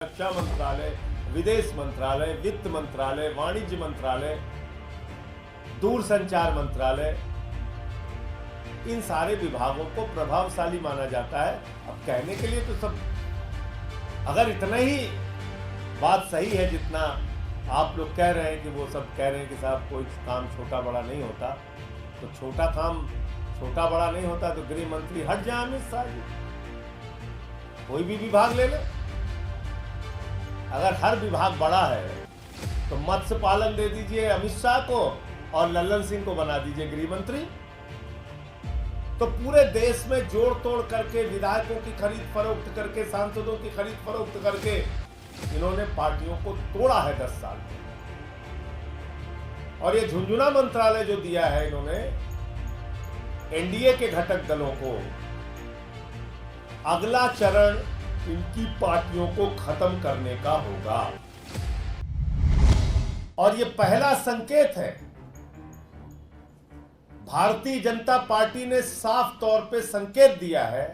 रक्षा मंत्रालय, विदेश मंत्रालय, वित्त मंत्रालय, वाणिज्य मंत्रालय, दूरसंचार मंत्रालय, इन सारे विभागों को प्रभावशाली माना जाता है। अब कहने के लिए तो सब, अगर इतना ही बात सही है जितना आप लोग कह रहे हैं कि वो सब कह रहे हैं कि साहब कोई काम छोटा बड़ा नहीं होता, तो छोटा काम छोटा बड़ा नहीं होता तो गृह मंत्री हट जाए अमित शाह जी, कोई भी विभाग ले ले। अगर हर विभाग बड़ा है तो मत्स्य पालन दे दीजिए अमित शाह को और लल्लन सिंह को बना दीजिए गृह मंत्री। तो पूरे देश में जोड़ तोड़ करके, विधायकों की खरीद फरोख्त करके, सांसदों की खरीद फरोख्त करके इन्होंने पार्टियों को तोड़ा है 10 साल में। और ये झुंझुना मंत्रालय जो दिया है इन्होंने एनडीए के घटक दलों को, अगला चरण इनकी पार्टियों को खत्म करने का होगा। और ये पहला संकेत है। भारतीय जनता पार्टी ने साफ तौर पे संकेत दिया है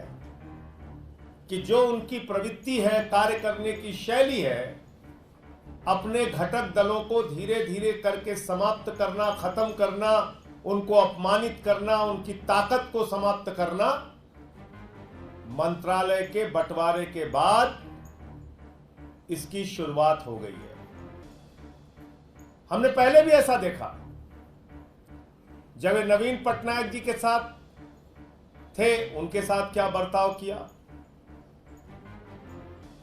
कि जो उनकी प्रवृत्ति है, कार्य करने की शैली है, अपने घटक दलों को धीरे धीरे करके समाप्त करना, खत्म करना, उनको अपमानित करना, उनकी ताकत को समाप्त करना, मंत्रालय के बंटवारे के बाद इसकी शुरुआत हो गई है। हमने पहले भी ऐसा देखा, जब नवीन पटनायक जी के साथ थे, उनके साथ क्या बर्ताव किया।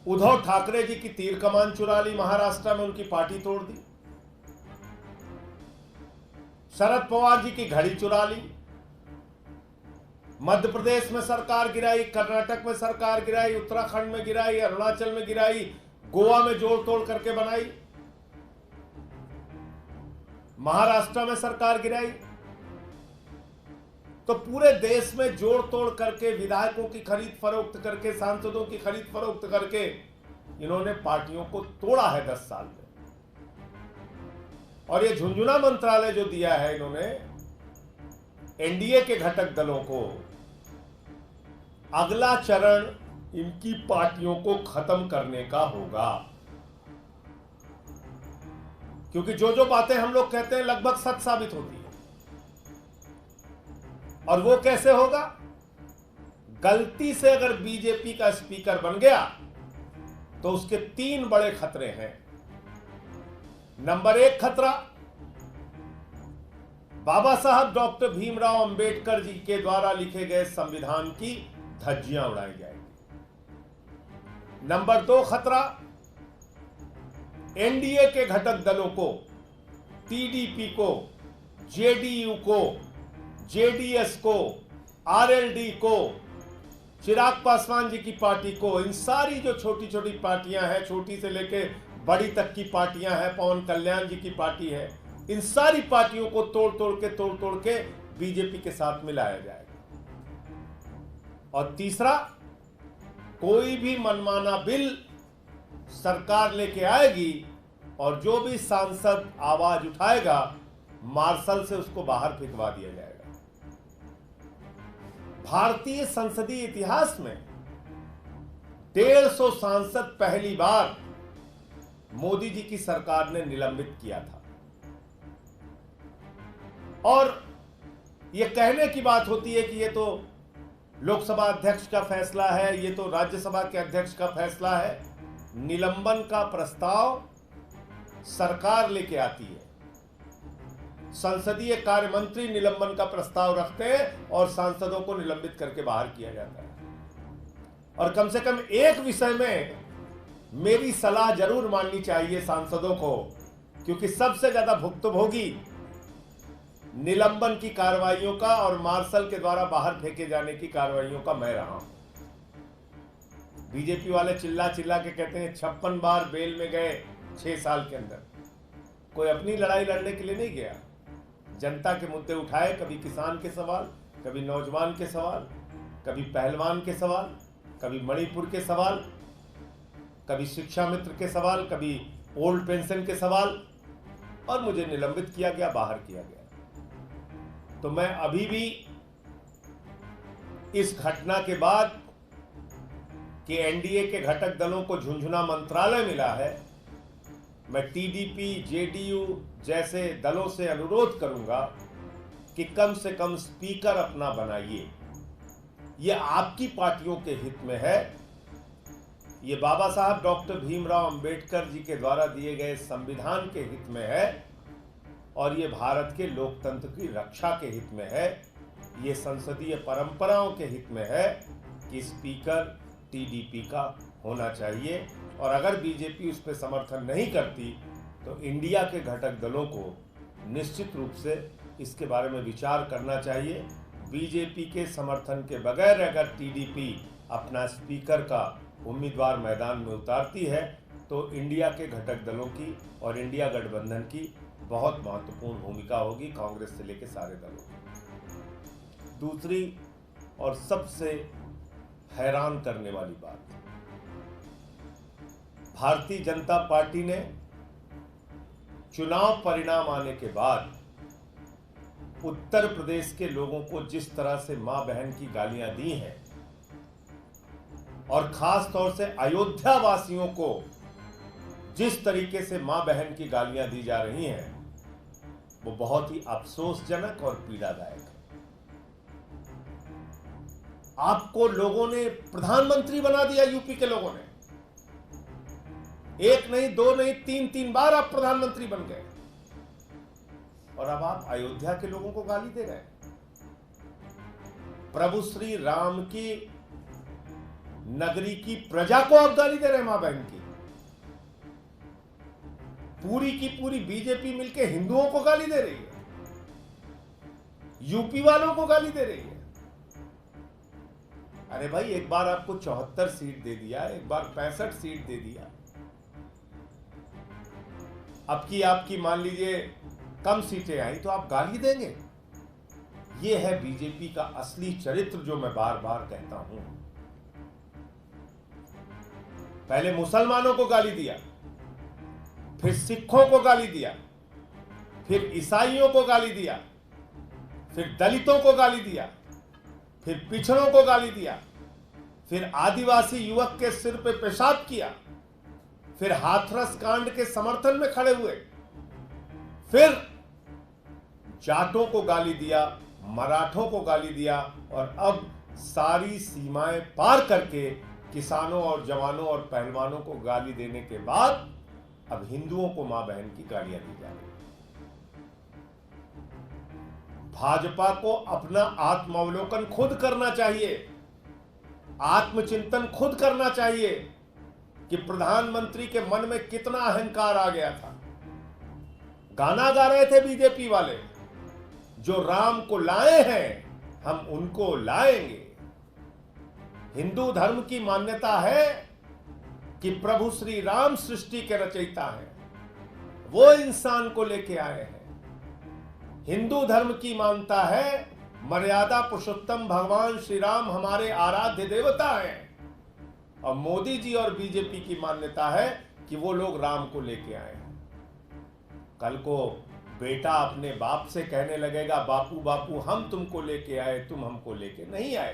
उद्धव ठाकरे जी की तीर कमान चुरा ली, महाराष्ट्र में उनकी पार्टी तोड़ दी। शरद पवार जी की घड़ी चुरा ली, मध्य प्रदेश में सरकार गिराई, कर्नाटक में सरकार गिराई, उत्तराखंड में गिराई, अरुणाचल में गिराई, गोवा में जोड़ तोड़ करके बनाई, महाराष्ट्र में सरकार गिराई। तो पूरे देश में जोड़ तोड़ करके, विधायकों की खरीद फरोख्त करके, सांसदों की खरीद फरोख्त करके इन्होंने पार्टियों को तोड़ा है 10 साल में। और ये झुंझुना मंत्रालय जो दिया है इन्होंने एनडीए के घटक दलों को, अगला चरण इनकी पार्टियों को खत्म करने का होगा। क्योंकि जो जो बातें हम लोग कहते हैं लगभग सच साबित होती है। और वो कैसे होगा? गलती से अगर बीजेपी का स्पीकर बन गया तो उसके 3 बड़े खतरे हैं। नंबर 1 खतरा, बाबा साहब डॉक्टर भीमराव अंबेडकर जी के द्वारा लिखे गए संविधान की धज्जियां उड़ाई जाएंगी। नंबर 2 खतरा, एनडीए के घटक दलों को, टीडीपी को, जेडीयू को, जेडीएस को, आरएलडी को, चिराग पासवान जी की पार्टी को, इन सारी जो छोटी छोटी पार्टियां हैं, छोटी से लेके बड़ी तक की पार्टियां हैं, पवन कल्याण जी की पार्टी है, इन सारी पार्टियों को तोड़ तोड़ के बीजेपी के साथ मिलाया जाएगा। और तीसरा, कोई भी मनमाना बिल सरकार लेके आएगी और जो भी सांसद आवाज उठाएगा, मार्शल से उसको बाहर फेंकवा दिया जाएगा। भारतीय संसदीय इतिहास में 150 सांसद पहली बार मोदी जी की सरकार ने निलंबित किया था। और यह कहने की बात होती है कि यह तो लोकसभा अध्यक्ष का फैसला है, यह तो राज्यसभा के अध्यक्ष का फैसला है। निलंबन का प्रस्ताव सरकार लेके आती है। संसदीय कार्य मंत्री निलंबन का प्रस्ताव रखते हैं और सांसदों को निलंबित करके बाहर किया जाता है। और कम से कम एक विषय में मेरी सलाह जरूर माननी चाहिए सांसदों को, क्योंकि सबसे ज्यादा भुक्तभोगी निलंबन की कार्रवाइयों का और मार्शल के द्वारा बाहर फेंके जाने की कार्रवाइयों का मैं रहा हूं। बीजेपी वाले चिल्ला चिल्ला के कहते हैं 56 बार बेल में गए 6 साल के अंदर। कोई अपनी लड़ाई लड़ने के लिए नहीं गया, जनता के मुद्दे उठाए, कभी किसान के सवाल, कभी नौजवान के सवाल, कभी पहलवान के सवाल, कभी मणिपुर के सवाल, कभी शिक्षा मित्र के सवाल, कभी ओल्ड पेंशन के सवाल, और मुझे निलंबित किया गया, बाहर किया गया। तो मैं अभी भी इस घटना के बाद कि एनडीए के घटक दलों को झुंझुना मंत्रालय मिला है, मैं टीडीपी, जेडीयू जैसे दलों से अनुरोध करूंगा कि कम से कम स्पीकर अपना बनाइए। ये आपकी पार्टियों के हित में है, ये बाबा साहब डॉक्टर भीमराव अंबेडकर जी के द्वारा दिए गए संविधान के हित में है और ये भारत के लोकतंत्र की रक्षा के हित में है। ये संसदीय परंपराओं के हित में है कि स्पीकर टीडीपी का होना चाहिए और अगर बीजेपी उस पर समर्थन नहीं करती तो इंडिया के घटक दलों को निश्चित रूप से इसके बारे में विचार करना चाहिए। बीजेपी के समर्थन के बगैर अगर टीडीपी अपना स्पीकर का उम्मीदवार मैदान में उतारती है तो इंडिया के घटक दलों की और इंडिया गठबंधन की बहुत महत्वपूर्ण भूमिका होगी, कांग्रेस से लेकर सारे दलों की। दूसरी और सबसे हैरान करने वाली बात, भारतीय जनता पार्टी ने चुनाव परिणाम आने के बाद उत्तर प्रदेश के लोगों को जिस तरह से मां बहन की गालियां दी हैं और खास तौर से अयोध्या वासियों को जिस तरीके से मां बहन की गालियां दी जा रही हैं, वो बहुत ही अफसोसजनक और पीड़ादायक है। आपको लोगों ने प्रधानमंत्री बना दिया, यूपी के लोगों ने। एक नहीं, दो नहीं, तीन बार आप प्रधानमंत्री बन गए और अब आप अयोध्या के लोगों को गाली दे रहे हैं। प्रभु श्री राम की नगरी की प्रजा को आप गाली दे रहे हैं, मां बहन की। पूरी की पूरी बीजेपी मिलकर हिंदुओं को गाली दे रही है, यूपी वालों को गाली दे रही है। अरे भाई, एक बार आपको 74 सीट दे दिया, एक बार 65 सीट दे दिया, अब की आपकी मान लीजिए कम सीटें आई तो आप गाली देंगे। यह है बीजेपी का असली चरित्र, जो मैं बार बार कहता हूं। पहले मुसलमानों को गाली दिया, फिर सिखों को गाली दिया, फिर ईसाइयों को गाली दिया, फिर दलितों को गाली दिया, फिर पिछड़ों को गाली दिया, फिर आदिवासी युवक के सिर पे पेशाब किया, फिर हाथरस कांड के समर्थन में खड़े हुए, फिर जाटों को गाली दिया, मराठों को गाली दिया और अब सारी सीमाएं पार करके किसानों और जवानों और पहलवानों को गाली देने के बाद अब हिंदुओं को मां बहन की गालियां दी जा रही। भाजपा को अपना आत्मावलोकन खुद करना चाहिए, आत्मचिंतन खुद करना चाहिए कि प्रधानमंत्री के मन में कितना अहंकार आ गया था। गाना गा रहे थे बीजेपी वाले, जो राम को लाए हैं हम उनको लाएंगे। हिंदू धर्म की मान्यता है कि प्रभु श्री राम सृष्टि के रचयिता हैं, वो इंसान को लेके आए हैं। हिंदू धर्म की मान्यता है मर्यादा पुरुषोत्तम भगवान श्री राम हमारे आराध्य देवता हैं और मोदी जी और बीजेपी की मान्यता है कि वो लोग राम को लेके आए हैं। कल को बेटा अपने बाप से कहने लगेगा, बापू बापू हम तुमको लेके आए, तुम हमको लेके नहीं आए।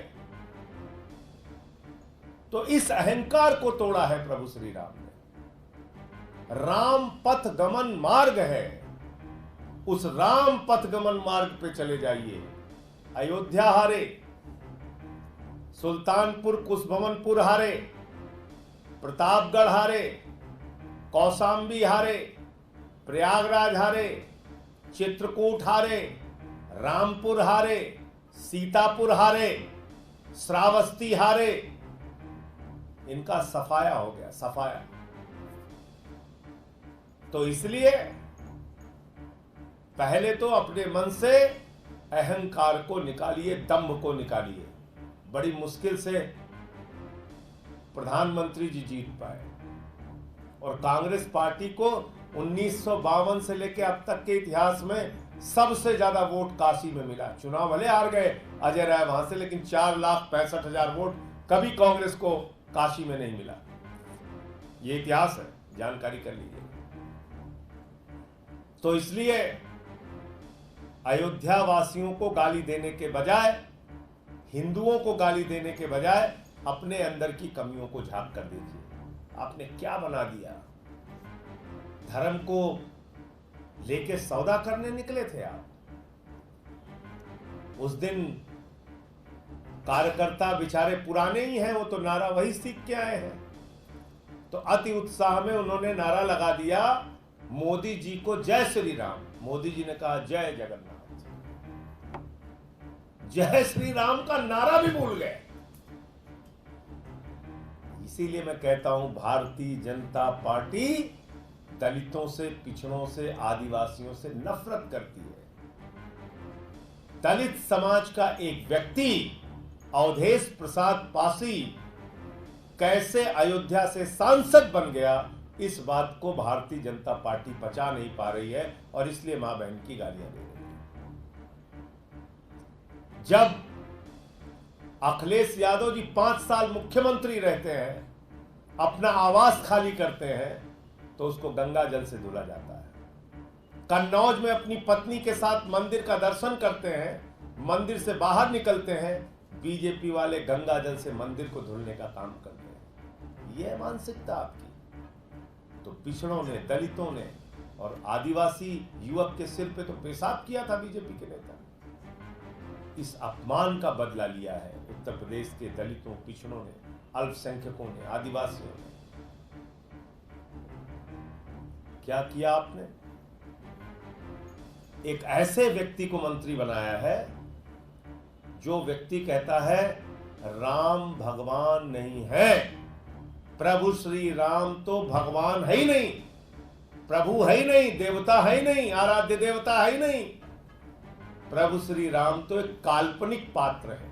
तो इस अहंकार को तोड़ा है प्रभु श्री राम ने। राम पथ गमन मार्ग है, उस राम पथ गमन मार्ग पे चले जाइए। अयोध्या हारे, सुल्तानपुर कुशभवनपुर हारे, प्रतापगढ़ हारे, कौशाम्बी हारे, प्रयागराज हारे, चित्रकूट हारे, रामपुर हारे, सीतापुर हारे, श्रावस्ती हारे। इनका सफाया हो गया, सफाया। तो इसलिए पहले तो अपने मन से अहंकार को निकालिए, दंभ को निकालिए। बड़ी मुश्किल से प्रधानमंत्री जी जीत पाए और कांग्रेस पार्टी को 1952 से लेकर अब तक के इतिहास में सबसे ज्यादा वोट काशी में मिला। चुनाव भले हार गए अजय राय वहां से, लेकिन 4,65,000 वोट कभी कांग्रेस को काशी में नहीं मिला। ये इतिहास है, जानकारी कर लीजिए। तो इसलिए अयोध्या वासियों को गाली देने के बजाय, हिंदुओं को गाली देने के बजाय अपने अंदर की कमियों को झांक कर देखिए, आपने क्या बना दिया। धर्म को लेके सौदा करने निकले थे आप। उस दिन कार्यकर्ता बेचारे पुराने ही हैं, वो तो नारा वही सीख के आए हैं। तो अति उत्साह में उन्होंने नारा लगा दिया, मोदी जी को जय श्री राम। मोदी जी ने कहा जय जगन्नाथ। जय श्री राम का नारा भी भूल गए। इसीलिए मैं कहता हूं, भारतीय जनता पार्टी दलितों से, पिछड़ों से, आदिवासियों से नफरत करती है। दलित समाज का एक व्यक्ति अवधेश प्रसाद पासी कैसे अयोध्या से सांसद बन गया, इस बात को भारतीय जनता पार्टी पचा नहीं पा रही है और इसलिए मां बहन की गालियां दे रही है। जब अखिलेश यादव जी 5 साल मुख्यमंत्री रहते हैं, अपना आवास खाली करते हैं, तो उसको गंगा जल से धुला जाता है। कन्नौज में अपनी पत्नी के साथ मंदिर का दर्शन करते हैं, मंदिर से बाहर निकलते हैं, बीजेपी वाले गंगा जल से मंदिर को धुलने का काम करते हैं। यह मानसिकता आपकी। तो पिछड़ों ने, दलितों ने और आदिवासी युवक के सिर पे तो पेशाब किया था बीजेपी के नेता ने। इस अपमान का बदला लिया है उत्तर प्रदेश के दलितों, पिछड़ों ने, अल्पसंख्यकों ने, आदिवासियों ने। क्या किया आपने? एक ऐसे व्यक्ति को मंत्री बनाया है जो व्यक्ति कहता है राम भगवान नहीं है। प्रभु श्री राम तो भगवान है ही नहीं, प्रभु है ही नहीं, देवता है ही नहीं, आराध्य देवता है ही नहीं। प्रभु श्री राम तो एक काल्पनिक पात्र है।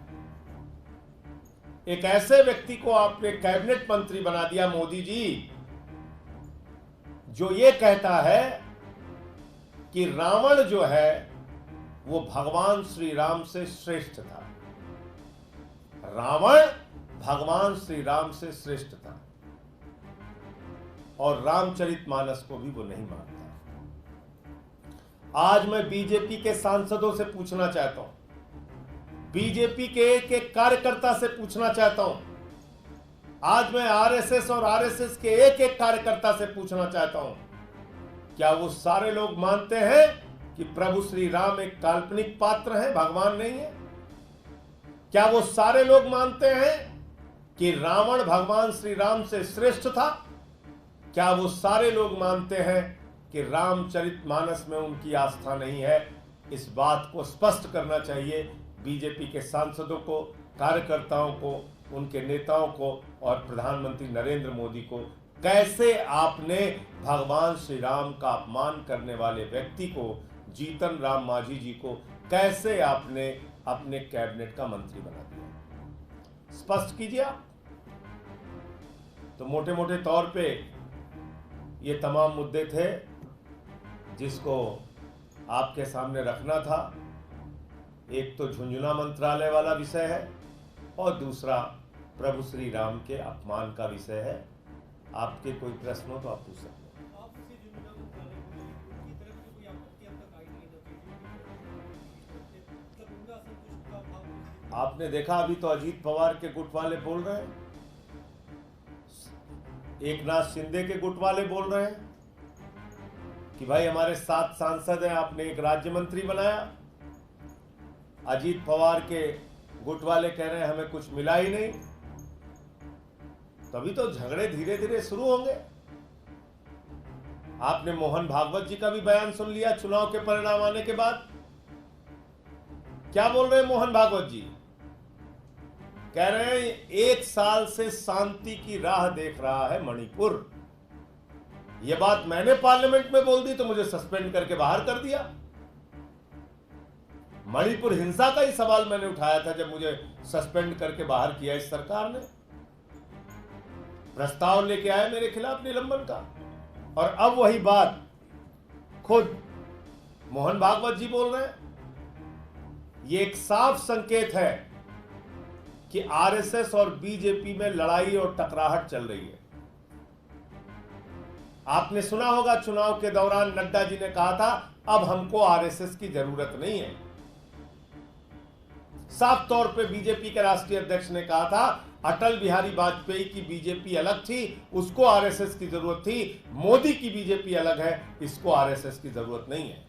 एक ऐसे व्यक्ति को आपने कैबिनेट मंत्री बना दिया मोदी जी, जो ये कहता है कि रावण जो है वो भगवान श्री राम से श्रेष्ठ था। रावण भगवान श्री राम से श्रेष्ठ था और रामचरितमानस को भी वो नहीं मानता। आज मैं बीजेपी के सांसदों से पूछना चाहता हूं, बीजेपी के एक एक कार्यकर्ता से पूछना चाहता हूं, आज मैं आरएसएस और आरएसएस के एक एक कार्यकर्ता से पूछना चाहता हूं, क्या वो सारे लोग मानते हैं कि प्रभु श्री राम एक काल्पनिक पात्र है, भगवान नहीं है? क्या वो सारे लोग मानते हैं कि रावण भगवान श्री राम से श्रेष्ठ था? क्या वो सारे लोग मानते हैं कि रामचरितमानस में उनकी आस्था नहीं है? इस बात को स्पष्ट करना चाहिए बीजेपी के सांसदों को, कार्यकर्ताओं को, उनके नेताओं को और प्रधानमंत्री नरेंद्र मोदी को। कैसे आपने भगवान श्री राम का अपमान करने वाले व्यक्ति को, जीतन राम मांझी जी को, कैसे आपने अपने कैबिनेट का मंत्री बना दिया? स्पष्ट कीजिए आप। तो मोटे मोटे तौर पे ये तमाम मुद्दे थे जिसको आपके सामने रखना था। एक तो झुंझुनू मंत्रालय वाला विषय है और दूसरा प्रभु श्री राम के अपमान का विषय है। आपके कोई प्रश्न हो तो आप पूछ सकते हैं। आपने देखा अभी तो अजीत पवार के गुट वाले बोल रहे हैं, एकनाथ शिंदे के गुट वाले बोल रहे हैं कि भाई हमारे 7 सांसद हैं, आपने एक राज्य मंत्री बनाया। अजीत पवार के गुट वाले कह रहे हैं हमें कुछ मिला ही नहीं। तभी तो झगड़े धीरे धीरे शुरू होंगे। आपने मोहन भागवत जी का भी बयान सुन लिया चुनाव के परिणाम आने के बाद। क्या बोल रहे हैं मोहन भागवत जी? कह रहे हैं 1 साल से शांति की राह देख रहा है मणिपुर। यह बात मैंने पार्लियामेंट में बोल दी तो मुझे सस्पेंड करके बाहर कर दिया। मणिपुर हिंसा का ही सवाल मैंने उठाया था जब मुझे सस्पेंड करके बाहर किया इस सरकार ने। प्रस्ताव लेके आए मेरे खिलाफ निलंबन का, और अब वही बात खुद मोहन भागवत जी बोल रहे हैं। ये एक साफ संकेत है कि आरएसएस और बीजेपी में लड़ाई और टकराहट चल रही है। आपने सुना होगा चुनाव के दौरान नड्डा जी ने कहा था अब हमको आरएसएस की जरूरत नहीं है। साफ तौर पे बीजेपी के राष्ट्रीय अध्यक्ष ने कहा था अटल बिहारी वाजपेयी की बीजेपी अलग थी, उसको आरएसएस की जरूरत थी। मोदी की बीजेपी अलग है, इसको आरएसएस की जरूरत नहीं है।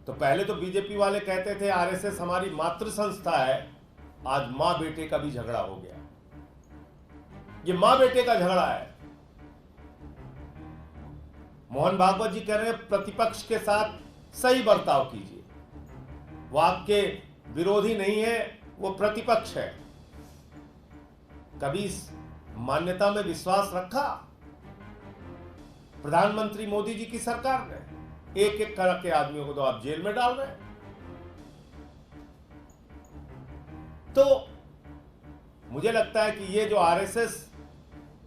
तो पहले तो बीजेपी वाले कहते थे आरएसएस हमारी मातृ संस्था है, आज मां बेटे का भी झगड़ा हो गया। ये मां बेटे का झगड़ा है। मोहन भागवत जी कह रहे हैं प्रतिपक्ष के साथ सही बर्ताव कीजिए। वो आपके विरोधी नहीं है, वो प्रतिपक्ष है। कभी इस मान्यता में विश्वास रखा? प्रधानमंत्री मोदी जी की सरकार ने एक एक करके आदमियों को तो आप जेल में डाल रहे हैं। तो मुझे लगता है कि ये जो आरएसएस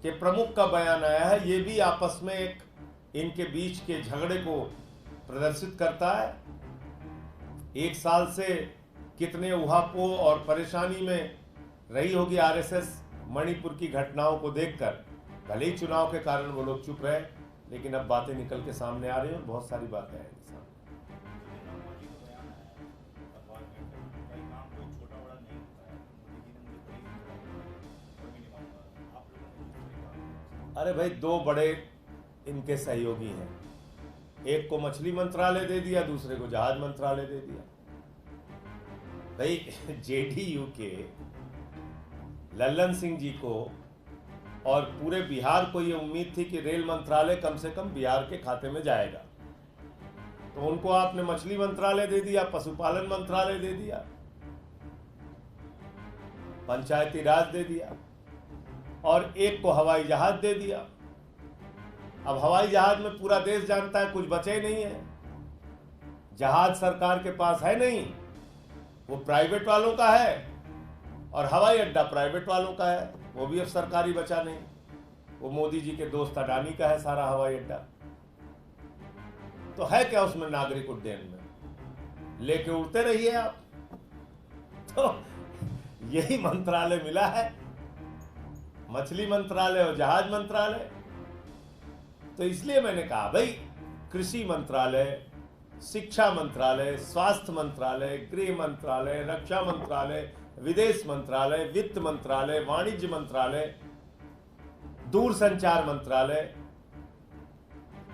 के प्रमुख का बयान आया है, ये भी आपस में एक इनके बीच के झगड़े को प्रदर्शित करता है। एक साल से कितने उहापोह और परेशानी में रही होगी आरएसएस मणिपुर की घटनाओं को देखकर। भले ही चुनाव के कारण वो लोग चुप रहे, लेकिन अब बातें निकल के सामने आ रही हैं, बहुत सारी बातें आएंगी सामने। अरे भाई, दो बड़े इनके सहयोगी हैं, एक को मछली मंत्रालय दे दिया, दूसरे को जहाज मंत्रालय दे दिया। भाई जेडीयू के लल्लन सिंह जी को और पूरे बिहार को ये उम्मीद थी कि रेल मंत्रालय कम से कम बिहार के खाते में जाएगा, तो उनको आपने मछली मंत्रालय दे दिया, पशुपालन मंत्रालय दे दिया, पंचायती राज दे दिया, और एक को हवाई जहाज दे दिया। अब हवाई जहाज में पूरा देश जानता है कुछ बचे ही नहीं है। जहाज सरकार के पास है नहीं, वो प्राइवेट वालों का है, और हवाई अड्डा प्राइवेट वालों का है, वो भी अब सरकारी बचा नहीं। वो मोदी जी के दोस्त अडानी का है सारा हवाई अड्डा। तो है क्या उसमें नागरिक उड्डयन में? लेके उड़ते रहिए आप। तो यही मंत्रालय मिला है, मछली मंत्रालय और जहाज मंत्रालय। तो इसलिए मैंने कहा भाई, कृषि मंत्रालय, शिक्षा मंत्रालय, स्वास्थ्य मंत्रालय, गृह मंत्रालय, रक्षा मंत्रालय, विदेश मंत्रालय, वित्त मंत्रालय, वाणिज्य मंत्रालय, दूरसंचार मंत्रालय,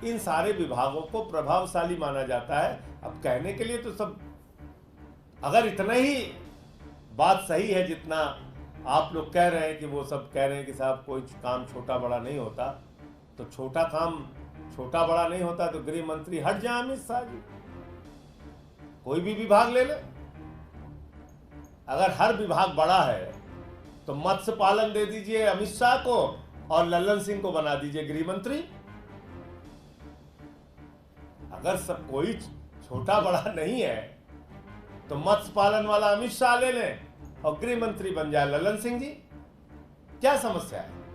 इन सारे विभागों को प्रभावशाली माना जाता है। अब कहने के लिए तो सब, अगर इतना ही बात सही है जितना आप लोग कह रहे हैं कि वो सब कह रहे हैं कि साहब कोई काम छोटा बड़ा नहीं होता, तो छोटा काम छोटा बड़ा नहीं होता तो गृह मंत्री हट जाए अमित शाह जी, कोई भी विभाग ले ले। अगर हर विभाग बड़ा है तो मत्स्य पालन दे दीजिए अमित शाह को और लल्लन सिंह को बना दीजिए गृह मंत्री। अगर सब कोई छोटा बड़ा नहीं है तो मत्स्य पालन वाला अमित शाह ले लें और गृह मंत्री बन जाए लल्लन सिंह जी, क्या समस्या है?